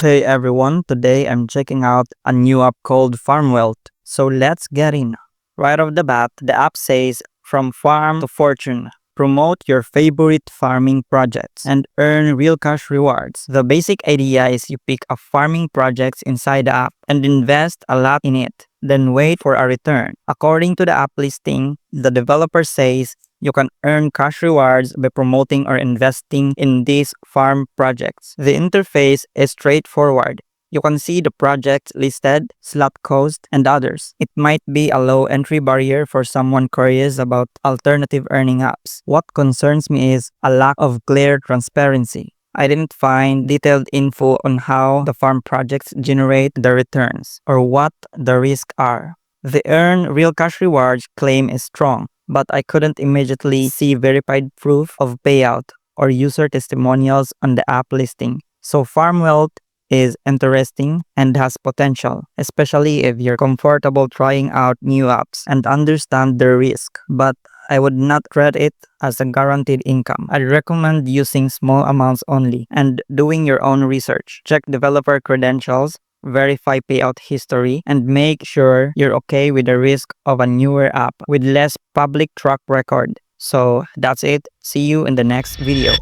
Hey everyone, today I'm checking out a new app called FarmWealth. So let's get in. Right off the bat, the app says from farm to fortune. Promote your favorite farming projects and earn real cash rewards. The basic idea is you pick a farming project inside the app and invest a lot in it, then wait for a return. According to the app listing, the developer says you can earn cash rewards by promoting or investing in these farm projects. The interface is straightforward. You can see the projects listed, slot cost, and others. It might be a low entry barrier for someone curious about alternative earning apps. What concerns me is a lack of clear transparency. I didn't find detailed info on how the farm projects generate the returns or what the risks are. The earn real cash rewards claim is strong, but I couldn't immediately see verified proof of payout or user testimonials on the app listing. So FarmWealth is interesting and has potential, especially if you're comfortable trying out new apps and understand the risk. But I would not treat it as a guaranteed income. I'd recommend using small amounts only and doing your own research. Check developer credentials, verify payout history, and make sure you're okay with the risk of a newer app with less public track record. So that's it. See you in the next video.